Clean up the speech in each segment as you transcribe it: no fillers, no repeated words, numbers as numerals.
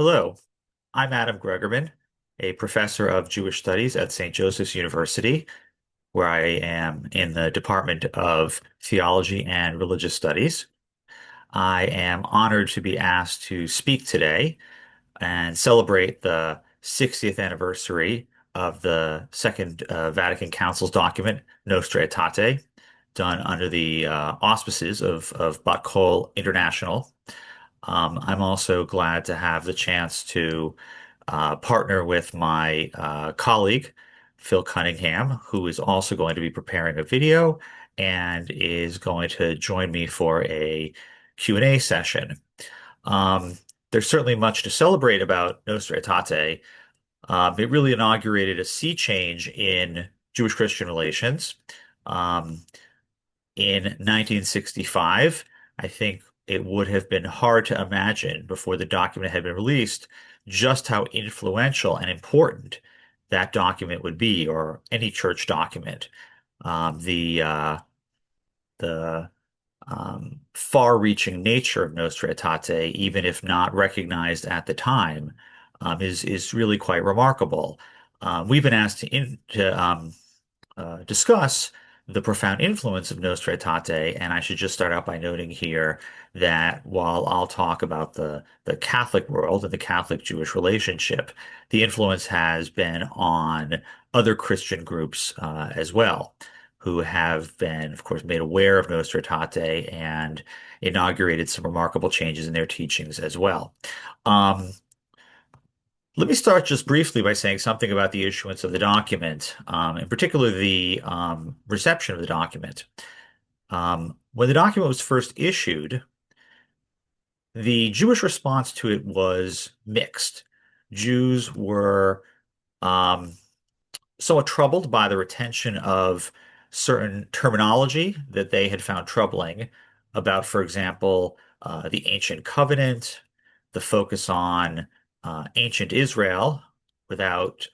Hello, I'm Adam Gregerman, a professor of Jewish Studies at St. Joseph's University, where I am in the Department of Theology and Religious Studies. I am honored to be asked to speak today and celebrate the 60th anniversary of the Second Vatican Council's document, Nostra Aetate, done under the auspices of Papal International. I'm also glad to have the chance to partner with my colleague, Phil Cunningham, who is also going to be preparing a video and is going to join me for a Q&A session. Um, there's certainly much to celebrate about Nostra Aetate. It really inaugurated a sea change in Jewish-Christian relations. Um, in 1965, I think it would have been hard to imagine before the document had been released just how influential and important that document would be, or any church document. The far-reaching nature of Nostra Aetate, even if not recognized at the time, is really quite remarkable. We've been asked to discuss the profound influence of Nostra Aetate, and I should just start out by noting here that while I'll talk about the Catholic world and the Catholic-Jewish relationship, the influence has been on other Christian groups as well, who have been, of course, made aware of Nostra Aetate and inaugurated some remarkable changes in their teachings as well. Um, Let me start just briefly by saying something about the issuance of the document, in particular the reception of the document. When the document was first issued, the Jewish response to it was mixed. Jews were um, somewhat troubled by the retention of certain terminology that they had found troubling about, for example, the ancient covenant, the focus on ancient Israel without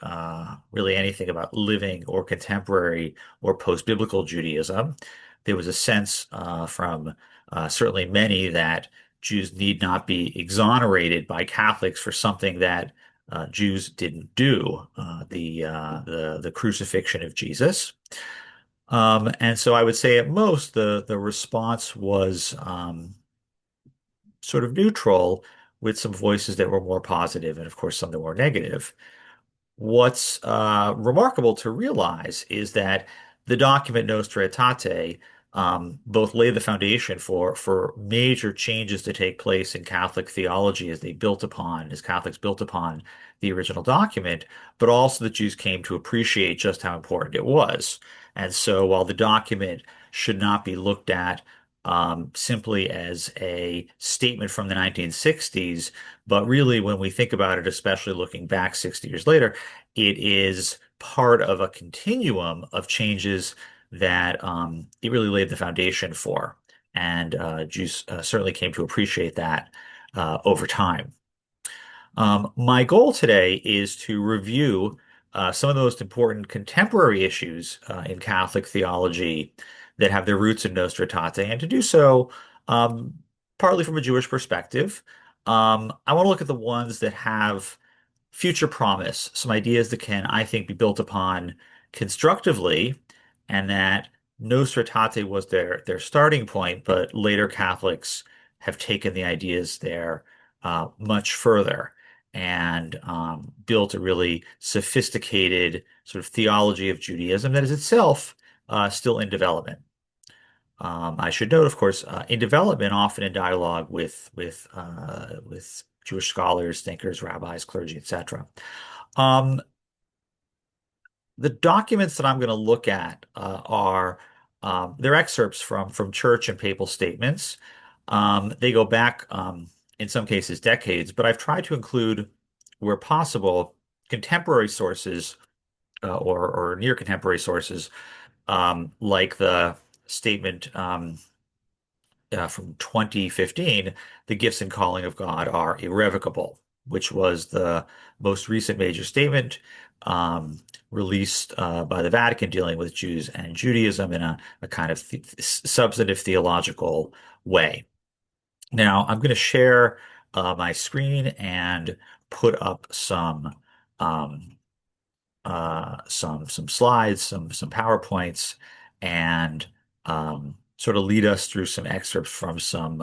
really anything about living or contemporary or post-biblical Judaism. There was a sense from certainly many that Jews need not be exonerated by Catholics for something that Jews didn't do, the crucifixion of Jesus. And so I would say at most the response was sort of neutral, with some voices that were more positive and of course some that were negative. What's remarkable to realize is that the document Nostra Aetate both lay the foundation for major changes to take place in Catholic theology as Catholics built upon the original document, but also the Jews came to appreciate just how important it was. And so while the document should not be looked at simply as a statement from the 1960s, but really when we think about it, especially looking back 60 years later, it is part of a continuum of changes that it really laid the foundation for. And Jews certainly came to appreciate that over time. My goal today is to review some of the most important contemporary issues in Catholic theology that have their roots in Nostra Aetate, and to do so um, partly from a Jewish perspective. I want to look at the ones that have future promise, some ideas that can, I think, be built upon constructively, and that Nostra Aetate was their starting point, but later Catholics have taken the ideas there much further and built a really sophisticated sort of theology of Judaism that is itself still in development. I should note, of course, in development, often in dialogue with Jewish scholars, thinkers, rabbis, clergy, etc. Um, the documents that I'm going to look at are they're excerpts from church and papal statements. They go back, in some cases, decades, but I've tried to include, where possible, contemporary sources or near contemporary sources, like the statement from 2015, the gifts and calling of God are irrevocable, which was the most recent major statement released by the Vatican dealing with Jews and Judaism in a kind of th substantive theological way. Now, I'm going to share my screen and put up um, some slides, some PowerPoints, and sort of lead us through some excerpts from some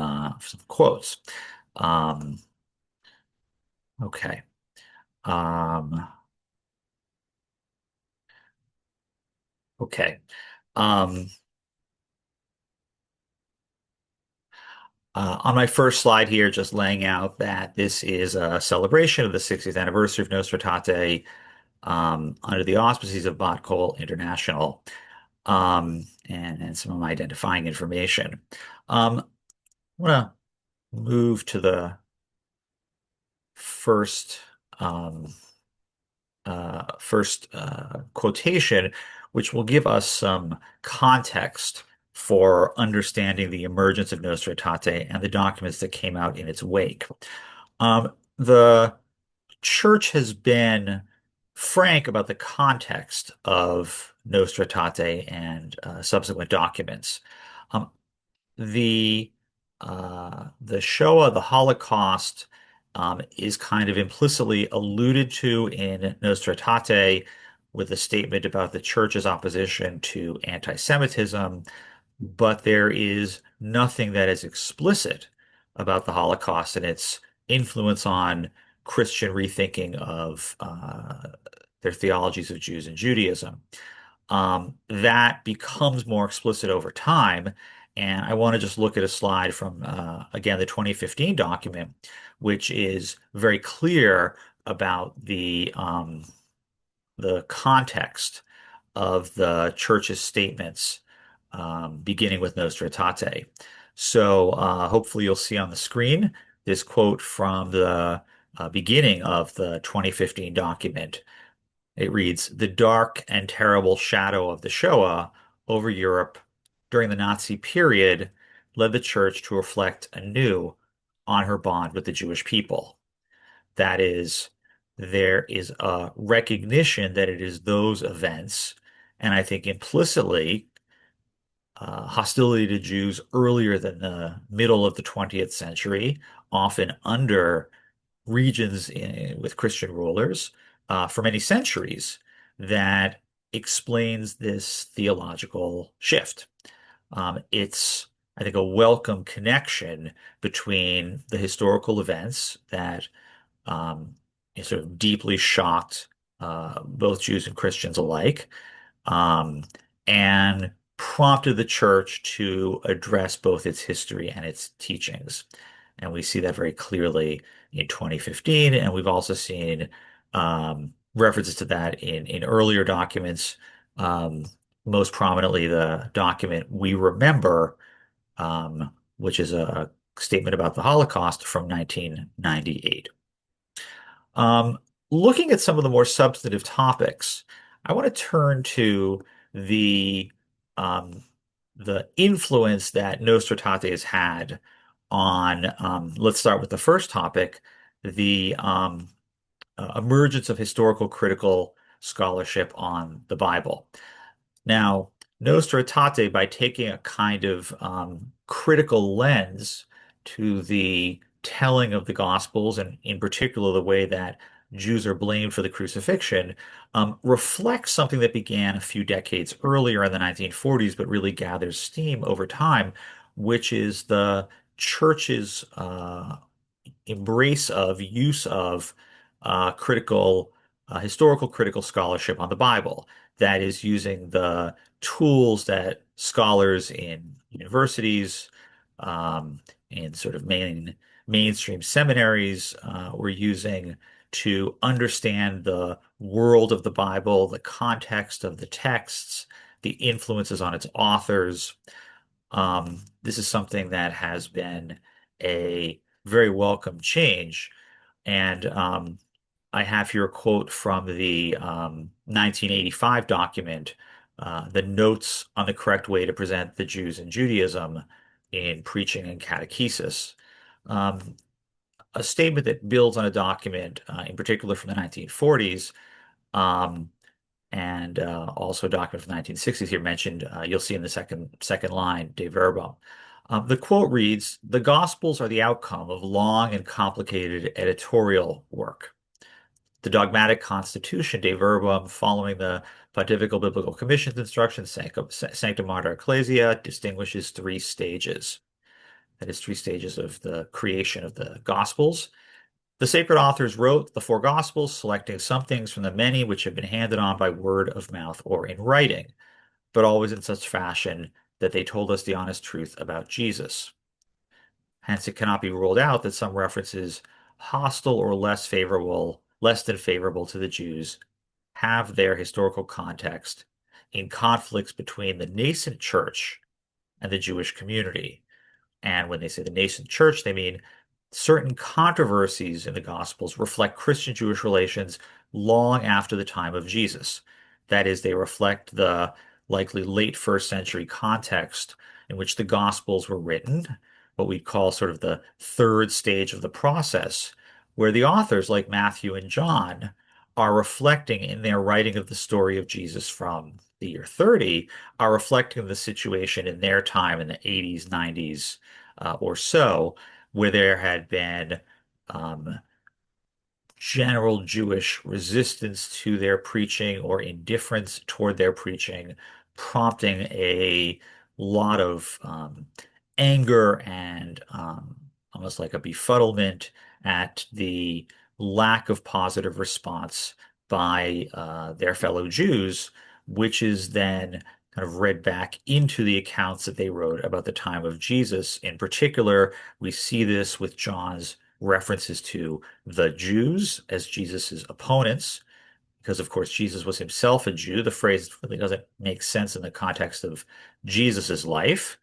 quotes. Um, okay. Um, okay. Um, on my first slide here, just laying out that this is a celebration of the 60th anniversary of Nostra Aetate under the auspices of Botcol International, and some of my identifying information. I want to move to the first um, quotation, which will give us some context for understanding the emergence of Nostra Aetate and the documents that came out in its wake. The church has been frank about the context of Nostra Aetate and subsequent documents. Um, the the Shoah, the Holocaust, is kind of implicitly alluded to in Nostra Aetate with a statement about the church's opposition to anti-Semitism, but there is nothing that is explicit about the Holocaust and its influence on Christian rethinking of their theologies of Jews and Judaism. That becomes more explicit over time. And I want to just look at a slide from, again, the 2015 document, which is very clear about the context of the church's statements, beginning with Nostra Aetate. So hopefully you'll see on the screen this quote from the beginning of the 2015 document. It reads, "The dark and terrible shadow of the Shoah over Europe during the Nazi period led the church to reflect anew on her bond with the Jewish people. That is, there is a recognition that it is those events, and I think implicitly, hostility to Jews earlier than the middle of the 20th century, often under regions with Christian rulers for many centuries, that explains this theological shift. It's, I think, a welcome connection between the historical events that um, sort of deeply shocked both Jews and Christians alike, um, and prompted the church to address both its history and its teachings. And we see that very clearly in 2015, and we've also seen references to that in earlier documents, um, most prominently the document We Remember, which is a statement about the Holocaust from 1998. Um, Looking at some of the more substantive topics, I want to turn to the um, the influence that Nostra Aetate has had on. Let's start with the first topic, the emergence of historical critical scholarship on the Bible. Now, Nostra Aetate, by taking a kind of critical lens to the telling of the Gospels, and in particular the way that Jews are blamed for the crucifixion, reflects something that began a few decades earlier in the 1940s, but really gathers steam over time, which is the church's embrace of use of critical historical critical scholarship on the Bible. That is using the tools that scholars in universities, um, in sort of mainstream seminaries were using to understand the world of the Bible, the context of the texts, the influences on its authors. This is something that has been a very welcome change. And I have here a quote from the 1985 document, The Notes on the Correct Way to Present the Jews and Judaism in Preaching and Catechesis. Um, a statement that builds on a document, in particular from the 1940s, um, and also a document from the 1960s here mentioned, you'll see in the second line, De Verbo. The quote reads, "The Gospels are the outcome of long and complicated editorial work. The dogmatic constitution, De Verbum, following the Pontifical Biblical Commission's instructions, Sancta Mater Ecclesia, distinguishes three stages. That is, three stages of the creation of the Gospels. The sacred authors wrote the four Gospels, selecting some things from the many which have been handed on by word of mouth or in writing, but always in such fashion that they told us the honest truth about Jesus. Hence, it cannot be ruled out that some references hostile or less than favorable to the Jews have their historical context in conflicts between the nascent church and the Jewish community. And when they say the nascent church, they mean certain controversies in the Gospels reflect Christian-Jewish relations long after the time of Jesus. That is, they reflect the likely late first century context in which the Gospels were written, what we'd call sort of the third stage of the process, where the authors like Matthew and John are reflecting in their writing of the story of Jesus from the year 30, are reflecting the situation in their time in the 80s, 90s, or so, where there had been um, general Jewish resistance to their preaching or indifference toward their preaching, prompting a lot of anger and almost like a befuddlement at the lack of positive response by their fellow Jews, which is then kind of read back into the accounts that they wrote about the time of Jesus. In particular, we see this with John's references to the Jews as Jesus's opponents, because of course Jesus was himself a Jew. The phrase really doesn't make sense in the context of Jesus's life.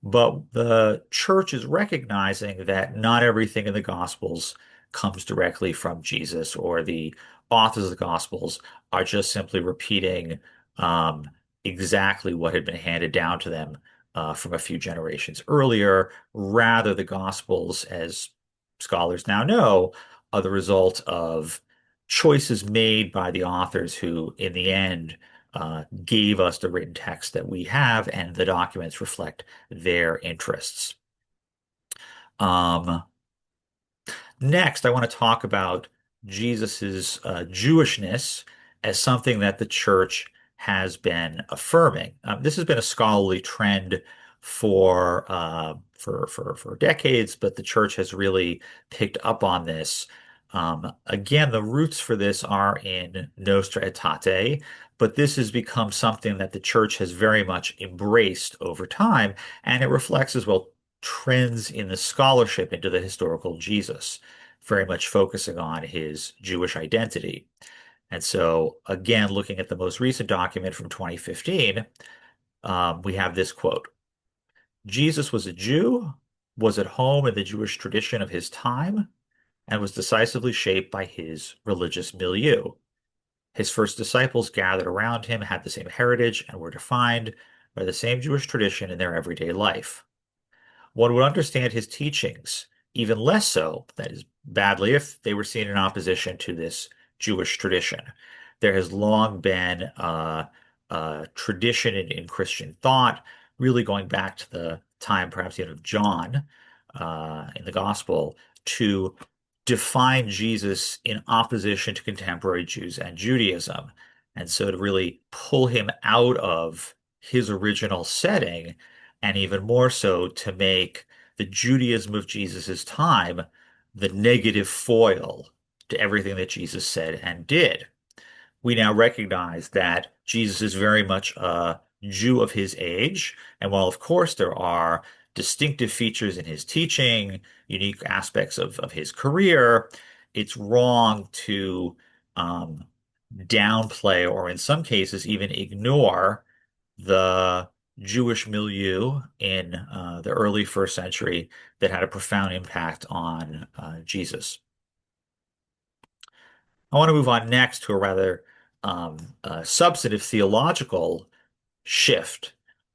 But the church is recognizing that not everything in the Gospels comes directly from Jesus, or the authors of the Gospels are just simply repeating um, exactly what had been handed down to them from a few generations earlier. Rather, the Gospels, as scholars now know, are the result of choices made by the authors who, in the end, gave us the written text that we have, and the documents reflect their interests. Um, Next, I want to talk about Jesus's Jewishness as something that the church has been affirming. This has been a scholarly trend for decades, but the church has really picked up on this. Again, the roots for this are in Nostra Aetate, but this has become something that the church has very much embraced over time, and it reflects as well trends in the scholarship into the historical Jesus, very much focusing on his Jewish identity. And so, again, looking at the most recent document from 2015, we have this quote: Jesus was a Jew, was at home in the Jewish tradition of his time, and was decisively shaped by his religious milieu. His first disciples gathered around him had the same heritage and were defined by the same Jewish tradition in their everyday life. One would understand his teachings even less so, that is, badly, if they were seen in opposition to this Jewish tradition. There has long been a tradition in Christian thought, really going back to the time, perhaps even of John in the Gospel, to define Jesus in opposition to contemporary Jews and Judaism. And so to really pull him out of his original setting, and even more so to make the Judaism of Jesus's time the negative foil to everything that Jesus said and did. We now recognize that Jesus is very much a Jew of his age. And while, of course, there are distinctive features in his teaching, unique aspects of his career, it's wrong to um, downplay, or in some cases even ignore, the Jewish milieu in the early first century that had a profound impact on Jesus. I want to move on next to a rather substantive theological shift,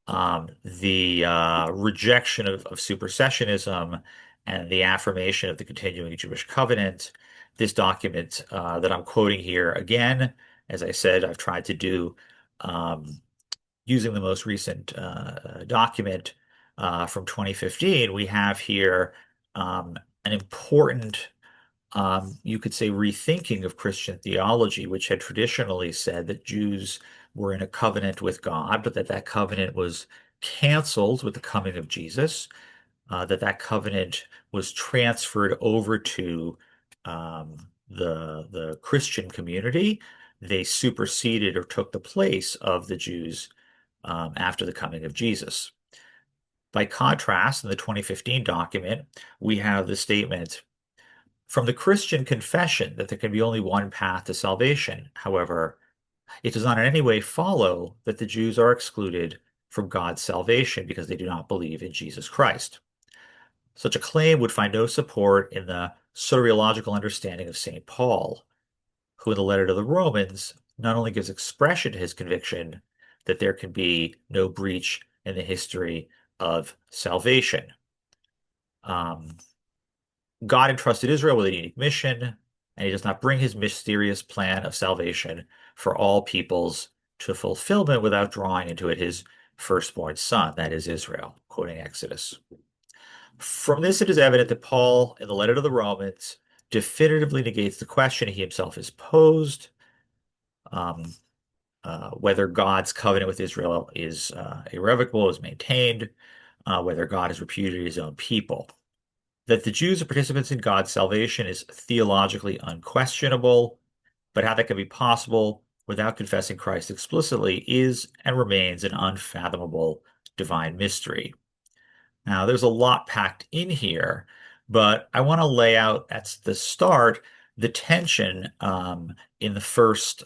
the rejection of supersessionism and the affirmation of the continuing Jewish covenant. This document that I'm quoting here, again, as I said, I've tried to do um, using the most recent document from 2015, we have here an important, you could say, rethinking of Christian theology, which had traditionally said that Jews were in a covenant with God, but that covenant was canceled with the coming of Jesus, that covenant was transferred over to the Christian community. They superseded or took the place of the Jews after the coming of Jesus. By contrast, in the 2015 document, we have the statement from the Christian confession that there can be only one path to salvation. However, it does not in any way follow that the Jews are excluded from God's salvation because they do not believe in Jesus Christ. Such a claim would find no support in the soteriological understanding of St. Paul, who in the letter to the Romans not only gives expression to his conviction that there can be no breach in the history of salvation. God entrusted Israel with a unique mission, and he does not bring his mysterious plan of salvation for all peoples to fulfillment without drawing into it his firstborn son, that is Israel, quoting Exodus. From this, it is evident that Paul, in the letter to the Romans, definitively negates the question he himself has posed, whether God's covenant with Israel is irrevocable, is maintained, whether God has repudiated his own people. That the Jews are participants in God's salvation is theologically unquestionable, but how that can be possible without confessing Christ explicitly is and remains an unfathomable divine mystery. Now, there's a lot packed in here, but I want to lay out at the start the tension in the first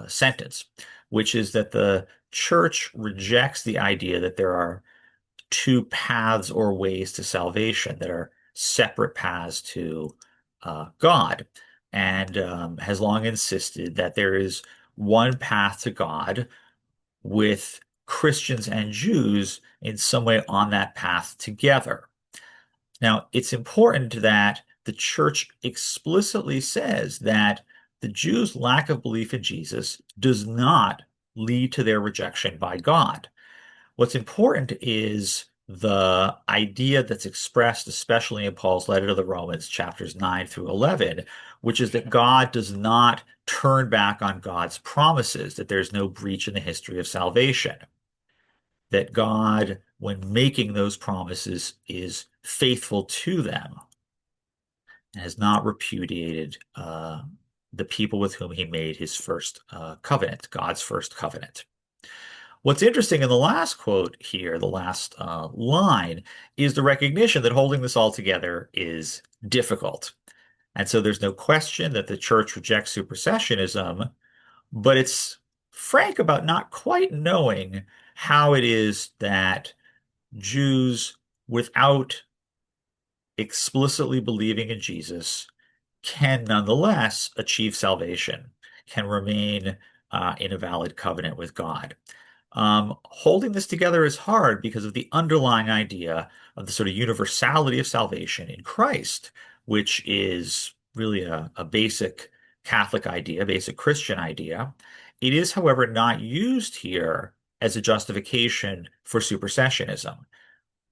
sentence, which is that the church rejects the idea that there are two paths or ways to salvation that are separate paths to God, and has long insisted that there is one path to God with Christians and Jews in some way on that path together. Now, it's important that the church explicitly says that the Jews' lack of belief in Jesus does not lead to their rejection by God. What's important is the idea that's expressed, especially in Paul's letter to the Romans, chapters 9 through 11, which is that God does not turn back on God's promises, that there's no breach in the history of salvation, that God, when making those promises, is faithful to them and has not repudiated the people with whom he made his first covenant, God's first covenant. What's interesting in the last quote here, the last line, is the recognition that holding this all together is difficult. And so there's no question that the church rejects supersessionism, but it's frank about not quite knowing how it is that Jews, without explicitly believing in Jesus, can nonetheless achieve salvation, can remain in a valid covenant with God. Holding this together is hard because of the underlying idea of the sort of universality of salvation in Christ, which is really a basic Catholic idea, basic Christian idea. It is, however, not used here as a justification for supersessionism.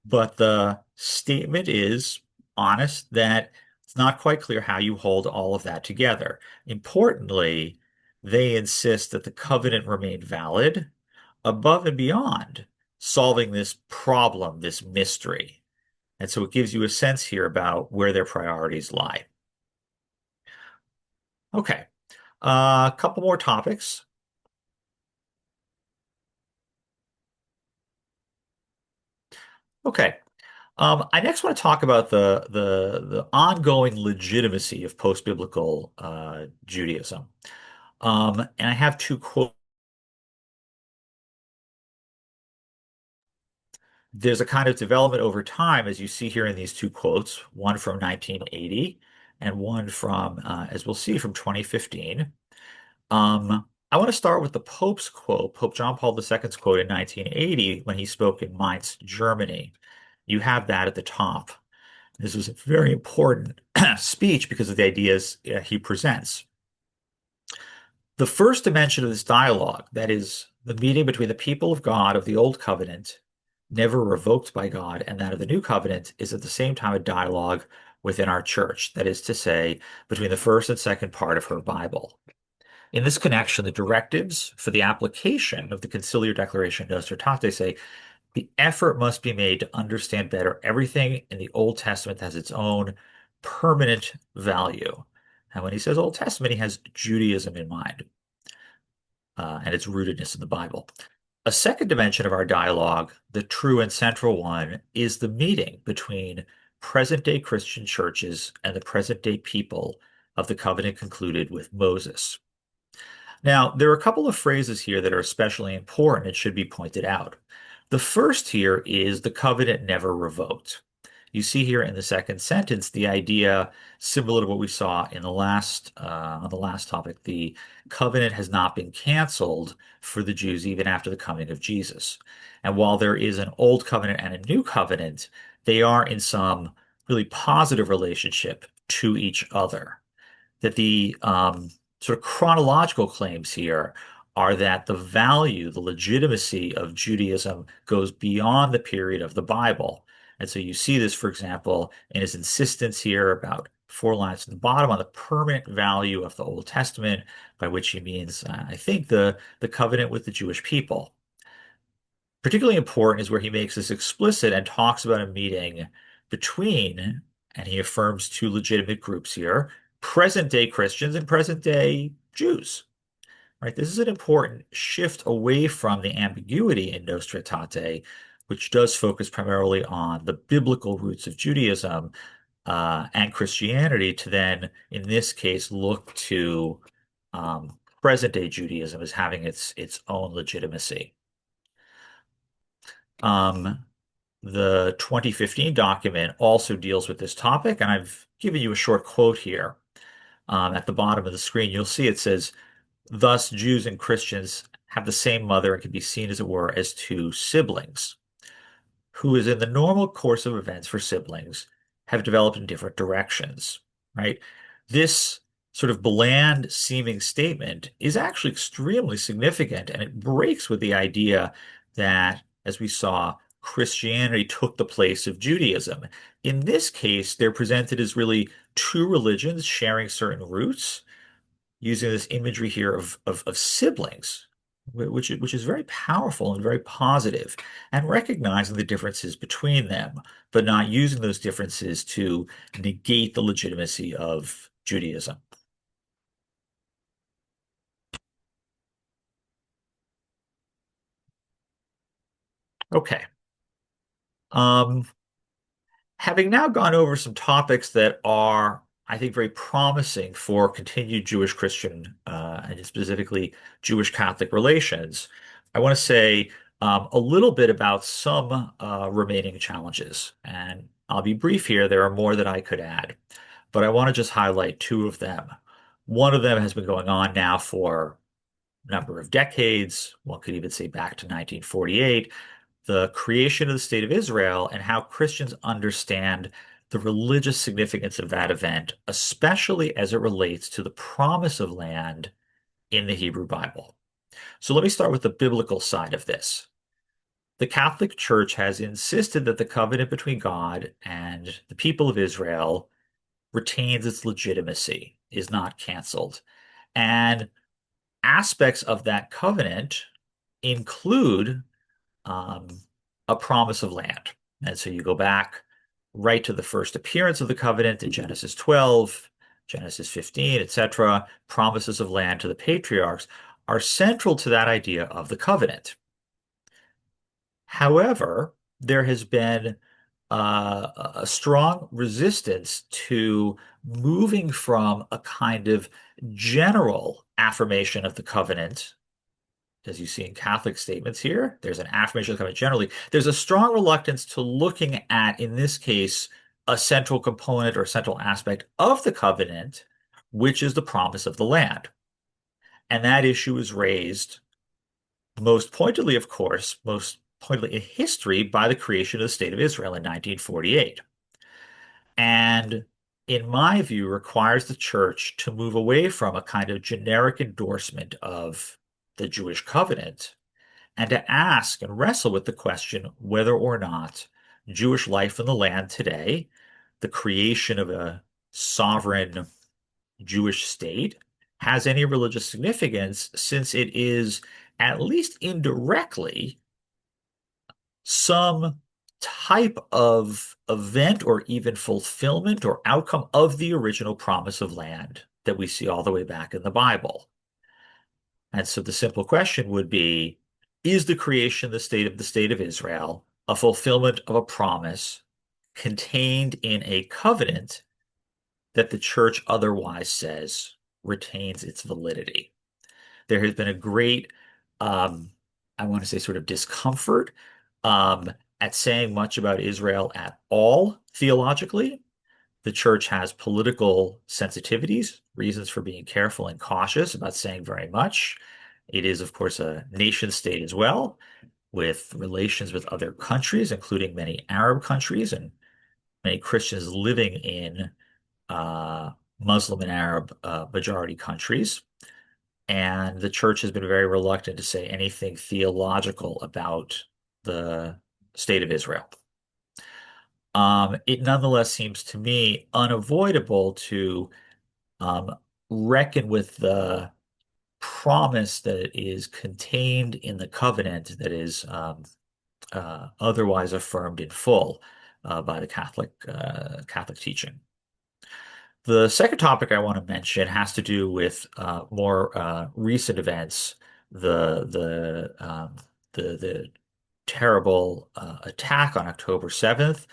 But the statement is honest that it's not quite clear how you hold all of that together. Importantly, they insist that the covenant remain valid above and beyond solving this problem, this mystery. And so it gives you a sense here about where their priorities lie. Okay, a couple more topics. Okay, I next want to talk about the ongoing legitimacy of post-biblical Judaism. And I have two quotes. There's a kind of development over time, as you see here in these two quotes, one from 1980 and one from, as we'll see, from 2015. I want to start with the Pope's quote, Pope John Paul II's quote in 1980 when he spoke in Mainz, Germany. You have that at the top. This was a very important speech because of the ideas he presents. The first dimension of this dialogue, that is, the meeting between the people of God of the Old Covenant never revoked by God, and that of the new covenant is at the same time a dialogue within our church, that is to say, between the first and second part of her Bible. In this connection, the directives for the application of the Conciliar Declaration Nostra Aetate say the effort must be made to understand better everything in the Old Testament has its own permanent value. And when he says Old Testament, he has Judaism in mind, and its rootedness in the Bible. A second dimension of our dialogue, the true and central one, is the meeting between present-day Christian churches and the present-day people of the covenant concluded with Moses. Now, there are a couple of phrases here that are especially important and should be pointed out. The first here is the covenant never revoked. You see here in the second sentence the idea similar to what we saw in the last on the last topic. The covenant has not been canceled for the Jews even after the coming of Jesus. And while there is an old covenant and a new covenant, they are in some really positive relationship to each other. That the sort of chronological claims here are that the value, the legitimacy of Judaism goes beyond the period of the Bible. And so you see this, for example, in his insistence here about 4 lines at the bottom on the permanent value of the Old Testament, by which he means, I think, the covenant with the Jewish people. Particularly important is where he makes this explicit and talks about a meeting between, and he affirms two legitimate groups here, present-day Christians and present-day Jews. Right? This is an important shift away from the ambiguity in Nostra Aetate, which does focus primarily on the biblical roots of Judaism and Christianity, to then, in this case, look to present-day Judaism as having its own legitimacy. The 2015 document also deals with this topic, and I've given you a short quote here. At the bottom of the screen, you'll see it says, thus, Jews and Christians have the same mother and can be seen, as it were, as two siblings, who is in the normal course of events for siblings have developed in different directions, right? This sort of bland seeming statement is actually extremely significant, and it breaks with the idea that, as we saw, Christianity took the place of Judaism. In this case, they're presented as really two religions sharing certain roots, using this imagery here of siblings, which is very powerful and very positive, and recognizing the differences between them, but not using those differences to negate the legitimacy of Judaism. Okay. Um, Having now gone over some topics that are, I think, very promising for continued Jewish-Christian and specifically Jewish-Catholic relations, I want to say a little bit about some remaining challenges. And I'll be brief here. There are more that I could add, but I want to just highlight two of them. One of them has been going on now for a number of decades. One could even say back to 1948, the creation of the State of Israel and how Christians understand the religious significance of that event, especially as it relates to the promise of land in the Hebrew Bible. So let me start with the biblical side of this. The Catholic Church has insisted that the covenant between God and the people of Israel retains its legitimacy, is not canceled. And aspects of that covenant include um, a promise of land. And so you go back right to the first appearance of the covenant in Genesis 12, Genesis 15, etc. Promises of land to the patriarchs are central to that idea of the covenant. However, there has been a strong resistance to moving from a kind of general affirmation of the covenant, as you see in Catholic statements here. There's an affirmation of the covenant generally. There's a strong reluctance to looking at, in this case, a central component or central aspect of the covenant, which is the promise of the land. And that issue is raised most pointedly, of course, most pointedly in history by the creation of the State of Israel in 1948. And in my view, requires the church to move away from a kind of generic endorsement of the Jewish covenant and to ask and wrestle with the question whether or not Jewish life in the land today, the creation of a sovereign Jewish state, has any religious significance, since it is, at least indirectly, some type of event or even fulfillment or outcome of the original promise of land that we see all the way back in the Bible. And so the simple question would be, is the creation of the state of Israel a fulfillment of a promise contained in a covenant that the church otherwise says retains its validity? There has been a great, um, I want to say, sort of discomfort at saying much about Israel at all theologically. The church has political sensitivities, reasons for being careful and cautious about saying very much. It is, of course, a nation state as well, with relations with other countries, including many Arab countries and many Christians living in Muslim and Arab majority countries. And the church has been very reluctant to say anything theological about the state of Israel. It nonetheless seems to me unavoidable to um, reckon with the promise that is contained in the covenant that is otherwise affirmed in full by the Catholic teaching. The second topic I want to mention has to do with more recent events, the the the terrible attack on October 7th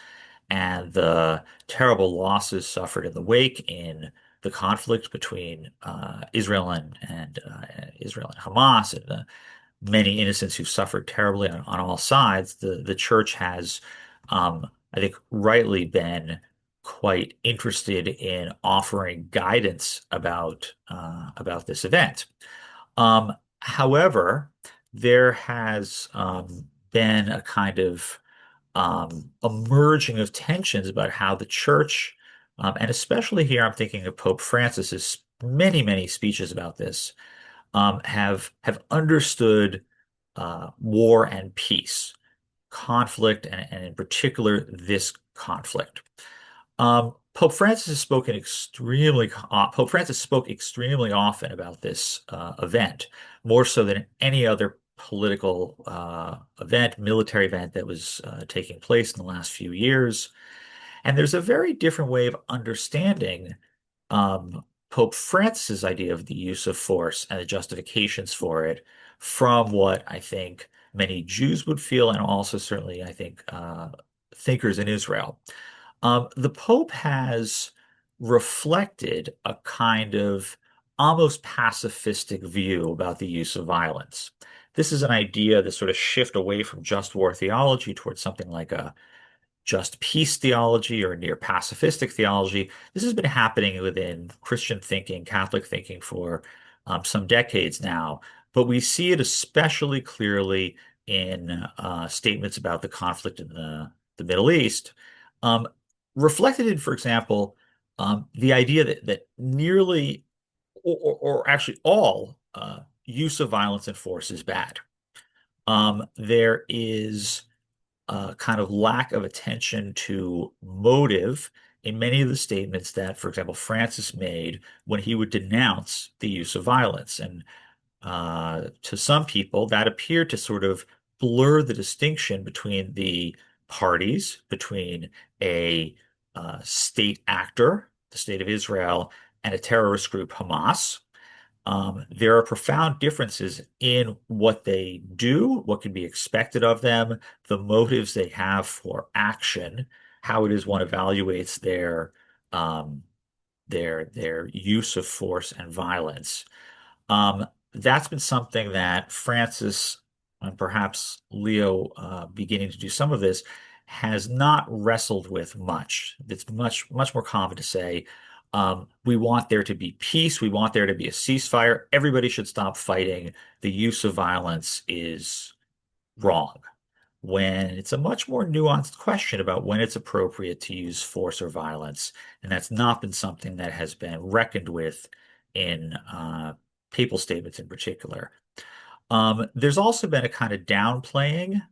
and the terrible losses suffered in the wake in the conflict between Israel and Hamas, and the many innocents who suffered terribly on all sides. The church has, I think, rightly been quite interested in offering guidance about this event. However, there has been a kind of emerging of tensions about how the church, and especially here, I'm thinking of Pope Francis's many speeches about this, have understood war and peace, conflict, and in particular this conflict. Pope Francis spoke extremely often about this event, more so than any other political military event that was taking place in the last few years. And there's a very different way of understanding Pope Francis's idea of the use of force and the justifications for it from what I think many Jews would feel, and also certainly I think thinkers in Israel. The Pope has reflected a kind of almost pacifistic view about the use of violence. This is an idea, this sort of shift away from just war theology towards something like a just peace theology or near pacifistic theology. This has been happening within Christian thinking, Catholic thinking for some decades now, but we see it especially clearly in statements about the conflict in the Middle East. Um, Reflected in, for example, the idea that nearly or actually all use of violence and force is bad. There is kind of lack of attention to motive in many of the statements that, for example, Francis made when he would denounce the use of violence. And to some people, that appeared to sort of blur the distinction between the parties, between a state actor, the state of Israel, and a terrorist group, Hamas. There are profound differences in what they do, what can be expected of them, the motives they have for action, how it is one evaluates um, their use of force and violence. That's been something that Francis and perhaps Leo, beginning to do some of this, has not wrestled with much. It's much more common to say, we want there to be peace. We want there to be a ceasefire. Everybody should stop fighting. The use of violence is wrong. When it's a much more nuanced question about when it's appropriate to use force or violence. And that's not been something that has been reckoned with in papal statements in particular. There's also been a kind of downplaying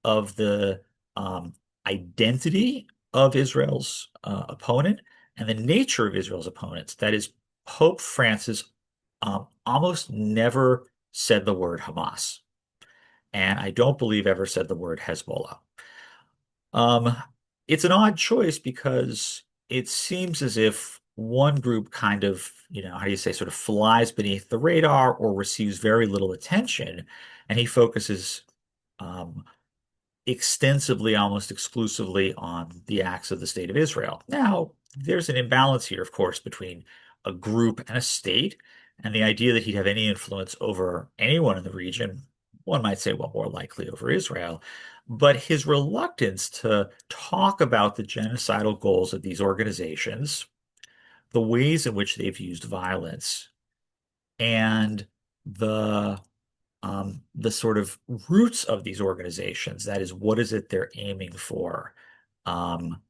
of the um, identity of Israel's opponent and the nature of Israel's opponents. That is, Pope Francis almost never said the word Hamas, and I don't believe ever said the word Hezbollah. Um, it's an odd choice because it seems as if one group kind of, how do you say, sort of flies beneath the radar or receives very little attention, and he focuses um, extensively, almost exclusively on the acts of the state of Israel. Now, there's an imbalance here, of course, between a group and a state, and the idea that he'd have any influence over anyone in the region, one might say, well, more likely over Israel. But his reluctance to talk about the genocidal goals of these organizations, the ways in which they've used violence, and the sort of roots of these organizations, that is, what is it they're aiming for, um,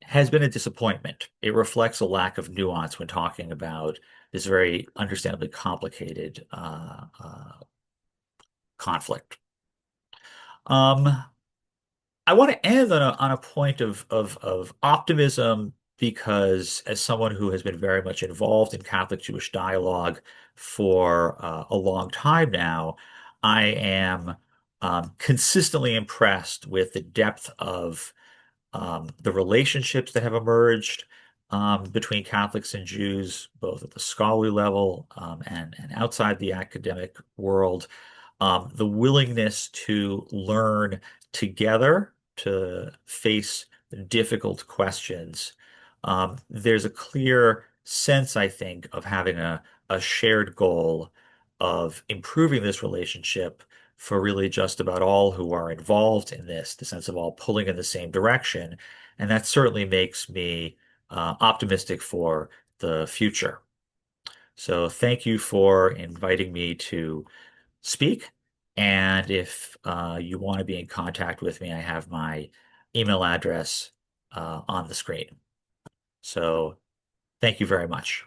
has been a disappointment. It reflects a lack of nuance when talking about this very understandably complicated conflict. Um, I want to end on a point of optimism because, as someone who has been very much involved in Catholic Jewish dialogue for a long time now, I am consistently impressed with the depth of the relationships that have emerged between Catholics and Jews, both at the scholarly level and outside the academic world, the willingness to learn together, to face difficult questions. There's a clear sense, I think, of having a shared goal of improving this relationship for really just about all who are involved in this, the sense of all pulling in the same direction. And that certainly makes me optimistic for the future. So thank you for inviting me to speak. And if you want to be in contact with me, I have my email address on the screen. So thank you very much.